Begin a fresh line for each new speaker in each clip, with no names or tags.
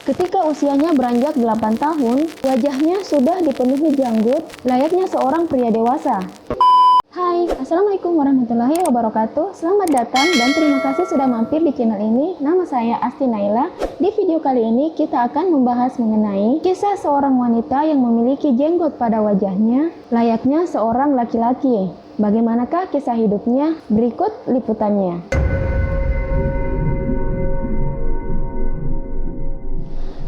Ketika usianya beranjak 8 tahun, wajahnya sudah dipenuhi janggut, layaknya seorang pria dewasa. Hai, Assalamualaikum warahmatullahi wabarakatuh. Selamat datang dan terima kasih sudah mampir di channel ini. Nama saya Asti Naila. Di video kali ini kita akan membahas mengenai kisah seorang wanita yang memiliki jenggot pada wajahnya, layaknya seorang laki-laki. Bagaimanakah kisah hidupnya? Berikut liputannya.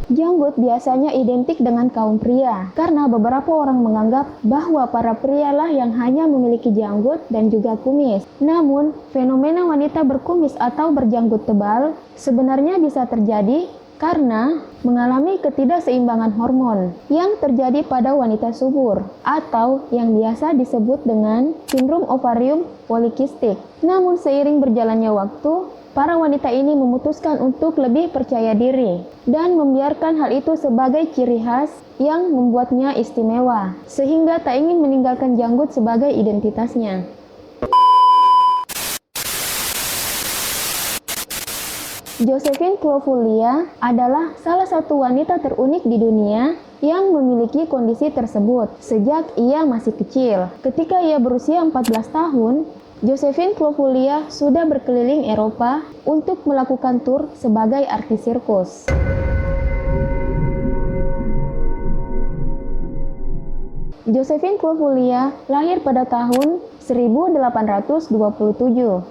Janggut biasanya identik dengan kaum pria, karena beberapa orang menganggap bahwa para prialah yang hanya memiliki janggut dan juga kumis. Namun, fenomena wanita berkumis atau berjanggut tebal sebenarnya bisa terjadi karena mengalami ketidakseimbangan hormon yang terjadi pada wanita subur, atau yang biasa disebut dengan sindrom ovarium polikistik. Namun, seiring berjalannya waktu, para wanita ini memutuskan untuk lebih percaya diri dan membiarkan hal itu sebagai ciri khas yang membuatnya istimewa, sehingga tak ingin meninggalkan janggut sebagai identitasnya. Josephine Clovulia adalah salah satu wanita terunik di dunia yang memiliki kondisi tersebut sejak ia masih kecil. Ketika ia berusia 14 tahun, Josephine Clovulia sudah berkeliling Eropa untuk melakukan tur sebagai artis sirkus. Josephine Clovulia lahir pada tahun 1827.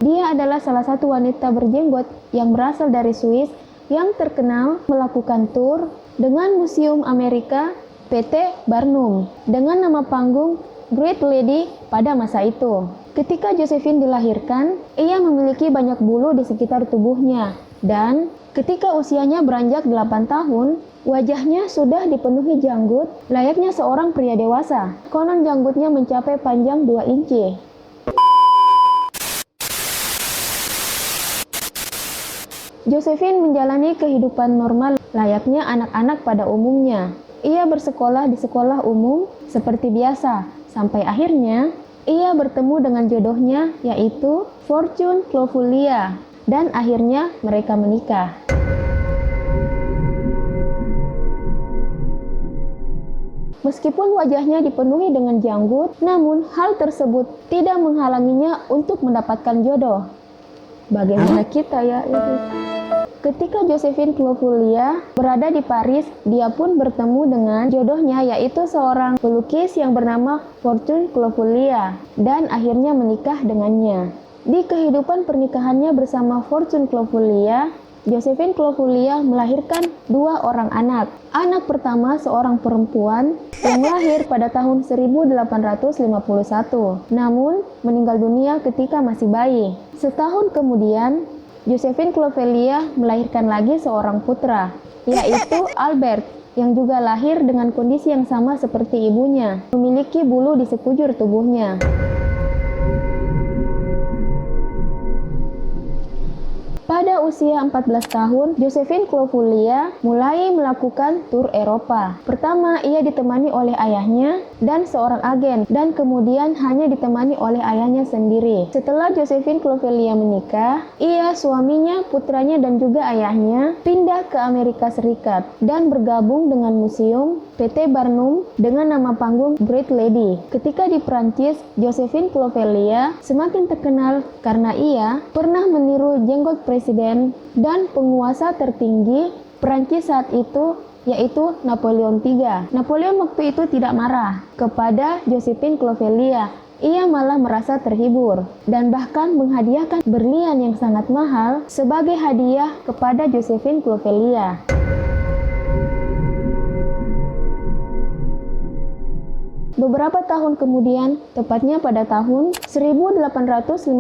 Dia adalah salah satu wanita berjenggot yang berasal dari Swiss yang terkenal melakukan tur dengan Museum Amerika PT Barnum dengan nama panggung Great Lady pada masa itu. Ketika Josephine dilahirkan, ia memiliki banyak bulu di sekitar tubuhnya, dan ketika usianya beranjak 8 tahun, wajahnya sudah dipenuhi janggut layaknya seorang pria dewasa. Konon janggutnya mencapai panjang 2 inci. Josephine menjalani kehidupan normal layaknya anak-anak pada umumnya. Ia bersekolah di sekolah umum seperti biasa, sampai akhirnya ia bertemu dengan jodohnya, yaitu Fortune Clovulia, dan akhirnya mereka menikah. Meskipun wajahnya dipenuhi dengan janggut, namun hal tersebut tidak menghalanginya untuk mendapatkan jodoh. Bagaimana kita ya? Ketika Josephine Clovulia berada di Paris, dia pun bertemu dengan jodohnya, yaitu seorang pelukis yang bernama Fortune Clovulia, dan akhirnya menikah dengannya. Di kehidupan pernikahannya bersama Fortune Clovulia, Josephine Clovulia melahirkan 2 orang anak. Anak pertama seorang perempuan yang lahir pada tahun 1851, namun meninggal dunia ketika masih bayi. Setahun kemudian, Josephine Clovulia melahirkan lagi seorang putra, yaitu Albert, yang juga lahir dengan kondisi yang sama seperti ibunya, memiliki bulu di sekujur tubuhnya. Pada usia 14 tahun, Josephine Clovulia mulai melakukan tur Eropa. Pertama, ia ditemani oleh ayahnya dan seorang agen, dan kemudian hanya ditemani oleh ayahnya sendiri. Setelah Josephine Clovulia menikah, ia, suaminya, putranya, dan juga ayahnya pindah ke Amerika Serikat dan bergabung dengan Museum PT Barnum dengan nama panggung Great Lady. Ketika di Prancis, Josephine Clovulia semakin terkenal karena ia pernah meniru jenggot presiden dan penguasa tertinggi Prancis saat itu, yaitu Napoleon III. Napoleon waktu itu tidak marah kepada Josephine Clovulia. Ia malah merasa terhibur dan bahkan menghadiahkan berlian yang sangat mahal sebagai hadiah kepada Josephine Clovulia. Beberapa tahun kemudian, tepatnya pada tahun 1853,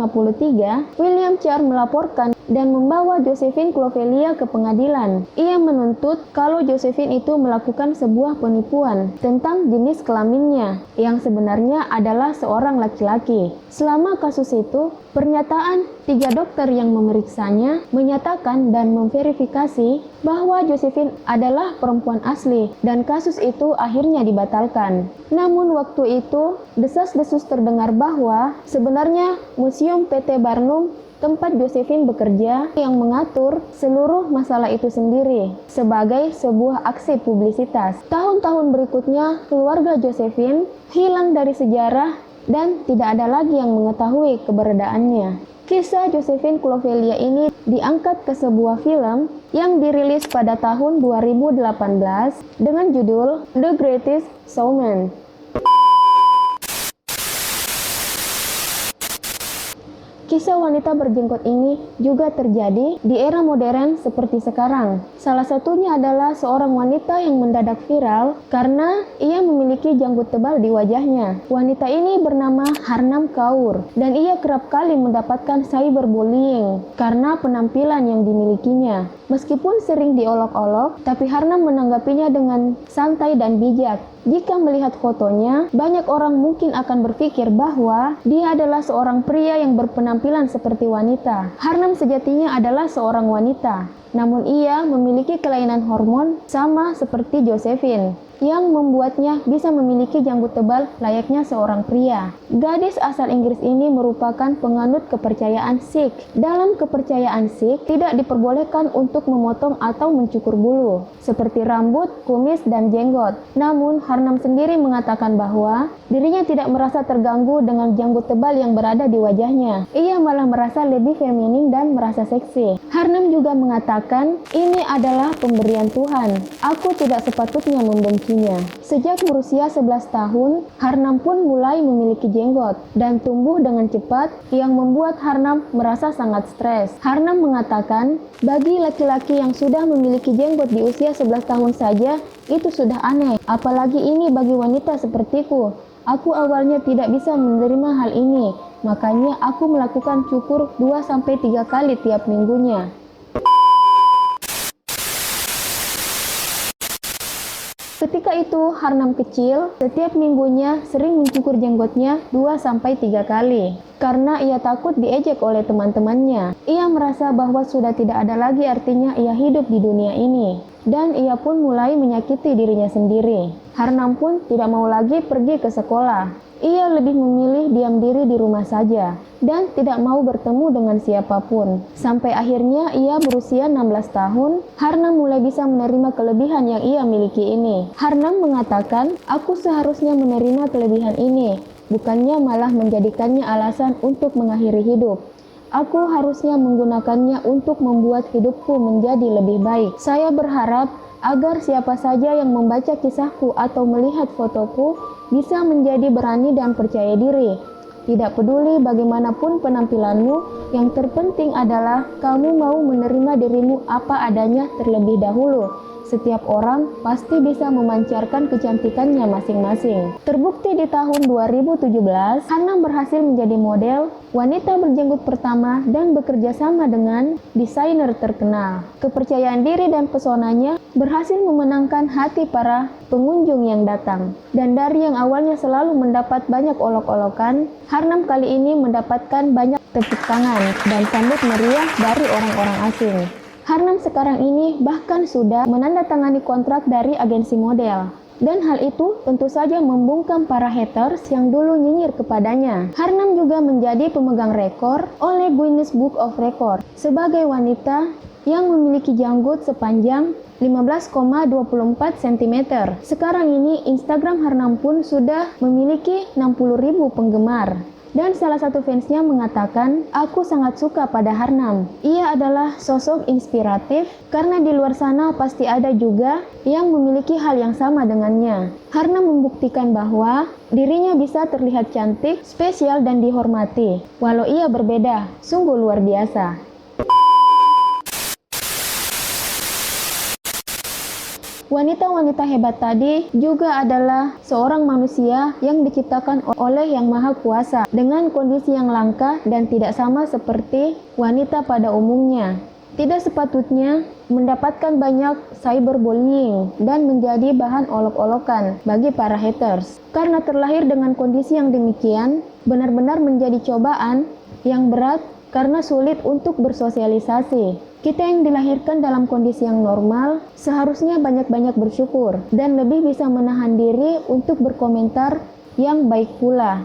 William Charles melaporkan dan membawa Josephine Clovulia ke pengadilan. Ia menuntut kalau Josephine itu melakukan sebuah penipuan tentang jenis kelaminnya, yang sebenarnya adalah seorang laki-laki. Selama kasus itu, pernyataan 3 dokter yang memeriksanya menyatakan dan memverifikasi bahwa Josephine adalah perempuan asli, dan kasus itu akhirnya dibatalkan. Namun waktu itu, desas-desus terdengar bahwa sebenarnya Museum PT Barnum tempat Josephine bekerja yang mengatur seluruh masalah itu sendiri sebagai sebuah aksi publisitas. Tahun-tahun berikutnya, keluarga Josephine hilang dari sejarah dan tidak ada lagi yang mengetahui keberadaannya. Kisah Josephine Clovelia ini diangkat ke sebuah film yang dirilis pada tahun 2018 dengan judul The Greatest Showman. Kisah wanita berjenggot ini juga terjadi di era modern seperti sekarang. Salah satunya adalah seorang wanita yang mendadak viral karena ia memiliki janggut tebal di wajahnya. Wanita ini bernama Harnam Kaur dan ia kerap kali mendapatkan cyberbullying karena penampilan yang dimilikinya. Meskipun sering diolok-olok, tapi Harnam menanggapinya dengan santai dan bijak. Jika melihat fotonya, banyak orang mungkin akan berpikir bahwa dia adalah seorang pria yang berpenampilan seperti wanita. Harnam sejatinya adalah seorang wanita, namun ia memiliki kelainan hormon sama seperti Josephine, yang membuatnya bisa memiliki janggut tebal layaknya seorang pria. Gadis asal Inggris ini merupakan penganut kepercayaan Sikh. Dalam kepercayaan Sikh, tidak diperbolehkan untuk memotong atau mencukur bulu, seperti rambut, kumis, dan jenggot. Namun, Harnam sendiri mengatakan bahwa dirinya tidak merasa terganggu dengan janggut tebal yang berada di wajahnya. Ia malah merasa lebih feminin dan merasa seksi. Harnam juga mengatakan, "Ini adalah pemberian Tuhan. Aku tidak sepatutnya membencinya." Sejak berusia 11 tahun, Harnam pun mulai memiliki jenggot dan tumbuh dengan cepat yang membuat Harnam merasa sangat stres. Harnam mengatakan, bagi laki-laki yang sudah memiliki jenggot di usia 11 tahun saja, itu sudah aneh. Apalagi ini bagi wanita sepertiku. Aku awalnya tidak bisa menerima hal ini, makanya aku melakukan cukur 2-3 kali tiap minggunya. Ketika itu, Harnam kecil setiap minggunya sering mencukur jenggotnya 2-3 kali. Karena ia takut diejek oleh teman-temannya. Ia merasa bahwa sudah tidak ada lagi artinya ia hidup di dunia ini. Dan ia pun mulai menyakiti dirinya sendiri. Harnam pun tidak mau lagi pergi ke sekolah. Ia lebih memilih diam diri di rumah saja dan tidak mau bertemu dengan siapapun. Sampai akhirnya ia berusia 16 tahun, Harnam mulai bisa menerima kelebihan yang ia miliki ini. Harnam mengatakan, "Aku seharusnya menerima kelebihan ini, bukannya malah menjadikannya alasan untuk mengakhiri hidup. Aku harusnya menggunakannya untuk membuat hidupku menjadi lebih baik. Saya berharap agar siapa saja yang membaca kisahku atau melihat fotoku bisa menjadi berani dan percaya diri. Tidak peduli bagaimanapun penampilanmu, yang terpenting adalah kamu mau menerima dirimu apa adanya terlebih dahulu. Setiap orang pasti bisa memancarkan kecantikannya masing-masing." Terbukti di tahun 2017, Harnam berhasil menjadi model, wanita berjenggot pertama dan bekerja sama dengan desainer terkenal. Kepercayaan diri dan pesonanya berhasil memenangkan hati para pengunjung yang datang. Dan dari yang awalnya selalu mendapat banyak olok-olokan, Harnam kali ini mendapatkan banyak tepuk tangan dan sambut meriah dari orang-orang asing. Harnam sekarang ini bahkan sudah menandatangani kontrak dari agensi model. Dan hal itu tentu saja membungkam para haters yang dulu nyinyir kepadanya. Harnam juga menjadi pemegang rekor oleh Guinness Book of Record sebagai wanita yang memiliki janggut sepanjang 15,24 cm. Sekarang ini Instagram Harnam pun sudah memiliki 60.000 penggemar. Dan salah satu fansnya mengatakan, "Aku sangat suka pada Harnam. Ia adalah sosok inspiratif karena di luar sana pasti ada juga yang memiliki hal yang sama dengannya." Harnam membuktikan bahwa dirinya bisa terlihat cantik, spesial, dan dihormati. Walau ia berbeda, sungguh luar biasa. Wanita-wanita hebat tadi juga adalah seorang manusia yang diciptakan oleh Yang Maha Kuasa dengan kondisi yang langka dan tidak sama seperti wanita pada umumnya. Tidak sepatutnya mendapatkan banyak cyberbullying dan menjadi bahan olok-olokan bagi para haters. Karena terlahir dengan kondisi yang demikian, benar-benar menjadi cobaan yang berat karena sulit untuk bersosialisasi. Kita yang dilahirkan dalam kondisi yang normal seharusnya banyak-banyak bersyukur dan lebih bisa menahan diri untuk berkomentar yang baik pula.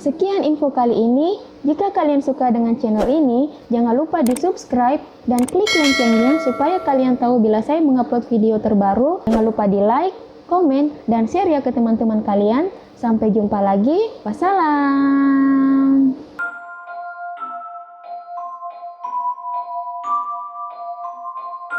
Sekian info kali ini. Jika kalian suka dengan channel ini, jangan lupa di subscribe dan klik loncengnya supaya kalian tahu bila saya mengupload video terbaru. Jangan lupa di like, komen, dan share ya ke teman-teman kalian. Sampai jumpa lagi. Wassalam.